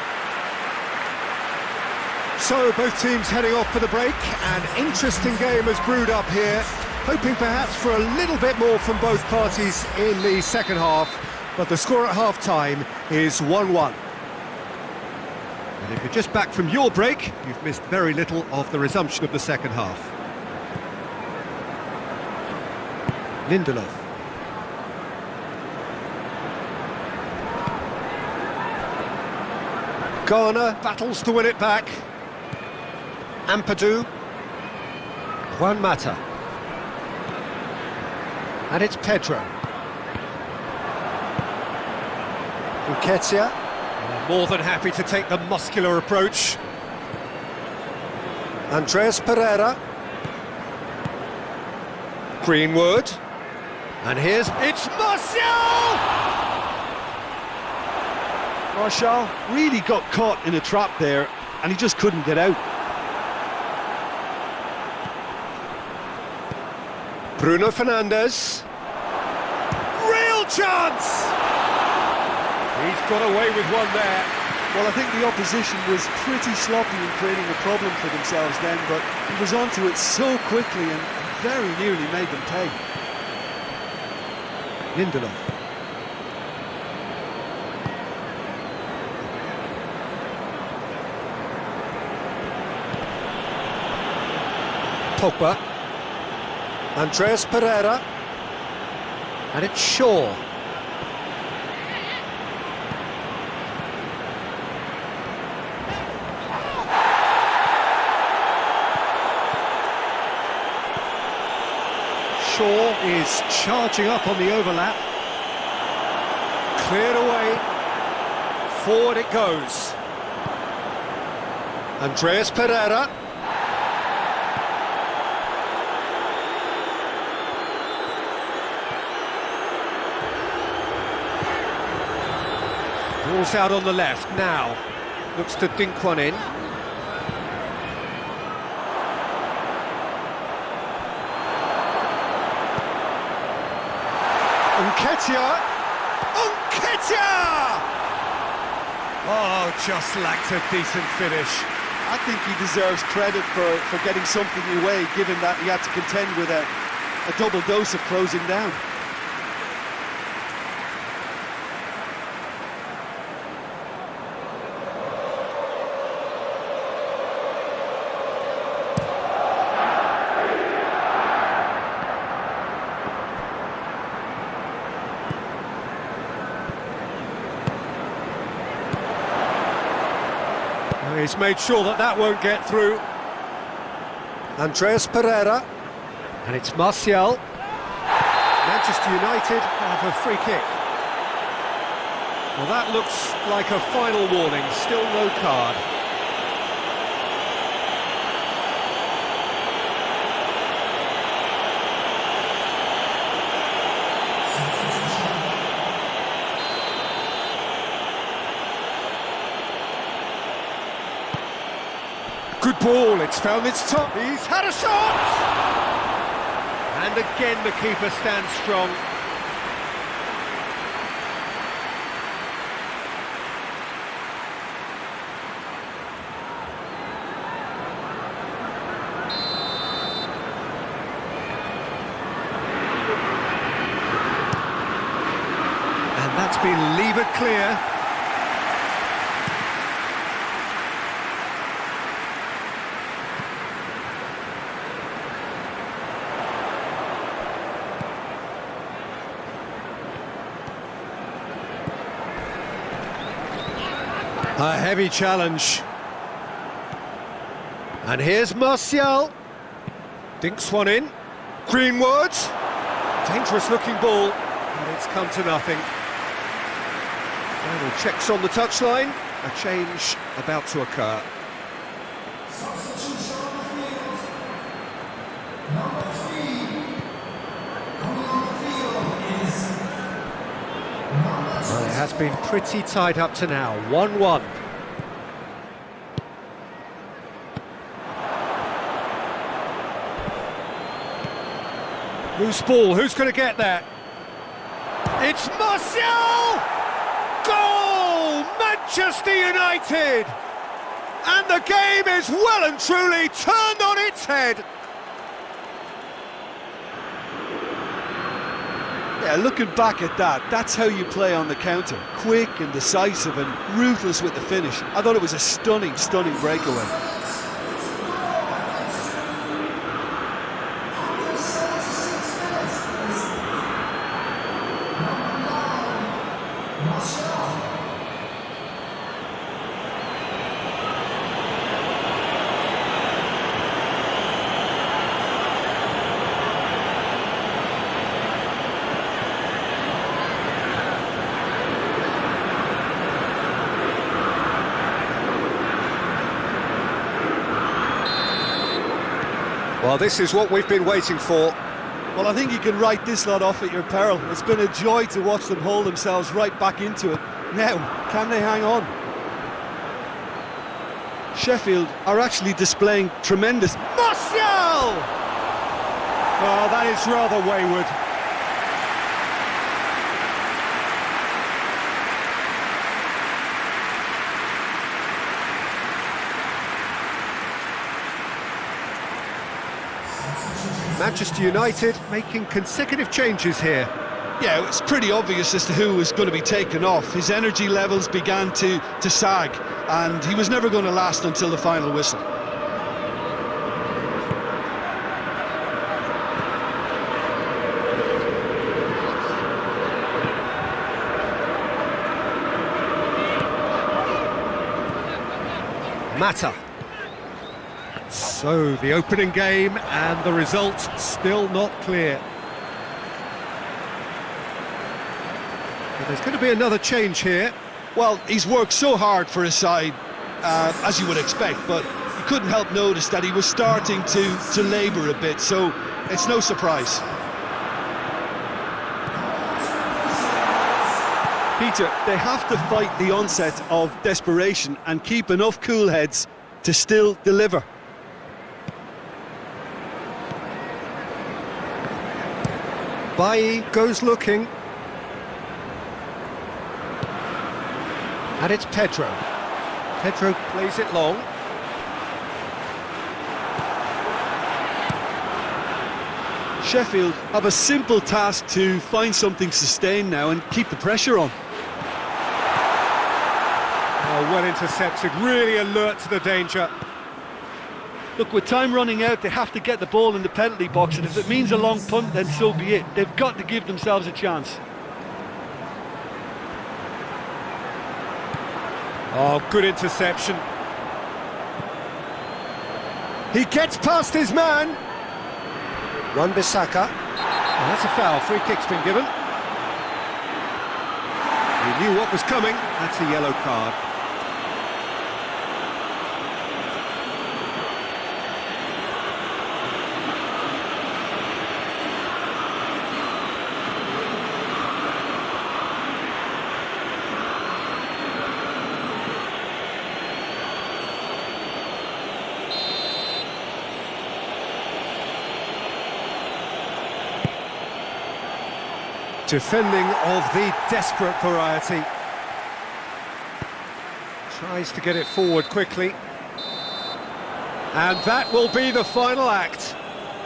So, both teams heading off for the break. An interesting game has brewed up here. Hoping perhaps for a little bit more from both parties in the second half. But the score at half-time is 1-1. And if you're just back from your break, you've missed very little of the resumption of the second half. Lindelof. Garner battles to win it back. Ampadu. Juan Mata. And it's Pedro. Nketiah. More than happy to take the muscular approach. Andreas Pereira. Greenwood. And it's Martial! Martial really got caught in a trap there, and he just couldn't get out. Bruno Fernandes. Real chance! He's got away with one there. Well, I think the opposition was pretty sloppy in creating a problem for themselves then, but he was onto it so quickly and very nearly made them pay. Lindelof. Pogba. Andreas Pereira. And it's Shaw. Shaw is charging up on the overlap. Cleared away. Forward it goes. Andreas Pereira. Ball's out on the left now. Looks to dink one in. Nketiah! Oh, just lacked a decent finish. I think he deserves credit for getting something away, given that he had to contend with a double dose of closing down. He's made sure that won't get through. Andreas Pereira. And it's Martial. Manchester United have a free kick. Well, that looks like a final warning. Still no card. Good ball, it's found its top, he's had a shot! And again the keeper stands strong. And that's been levered clear. A heavy challenge. And here's Martial. Dinks one in. Greenwood. Dangerous looking ball. And it's come to nothing. Final checks on the touchline. A change about to occur. Well, it has been pretty tied up to now. 1-1. Loose ball, who's going to get that? It's Martial! Goal! Manchester United! And the game is well and truly turned on its head. Yeah, looking back at that, that's how you play on the counter. Quick and decisive and ruthless with the finish. I thought it was a stunning, stunning breakaway. Well, this is what we've been waiting for. Well, I think you can write this lot off at your peril. It's been a joy to watch them hold themselves right back into it. Now, can they hang on? Sheffield are actually displaying tremendous... Martial! Oh, that is rather wayward. Manchester United making consecutive changes here. Yeah, it's pretty obvious as to who was going to be taken off. His energy levels began to sag, and he was never going to last until the final whistle. Mata. So, the opening game and the results still not clear. But there's going to be another change here. Well, he's worked so hard for his side, as you would expect, but you couldn't help notice that he was starting to labour a bit, so it's no surprise. Peter, they have to fight the onset of desperation and keep enough cool heads to still deliver. Bailly goes looking. And it's Pedro. Pedro plays it long. Sheffield have a simple task to find something sustained now and keep the pressure on. Oh, well intercepted, really alert to the danger. Look, with time running out, they have to get the ball in the penalty box, and if it means a long punt, then so be it. They've got to give themselves a chance. Oh, good interception. He gets past his man. Wan-Bissaka. Oh, that's a foul. Free kick's been given. He knew what was coming. That's a yellow card. Defending of the desperate variety. Tries to get it forward quickly. And that will be the final act.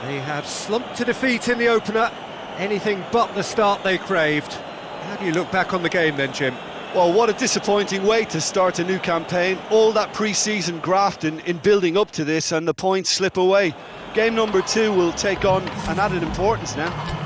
They have slumped to defeat in the opener. Anything but the start they craved. How do you look back on the game then, Jim? Well, what a disappointing way to start a new campaign. All that pre-season grafting in building up to this, and the points slip away. Game number 2 will take on an added importance now.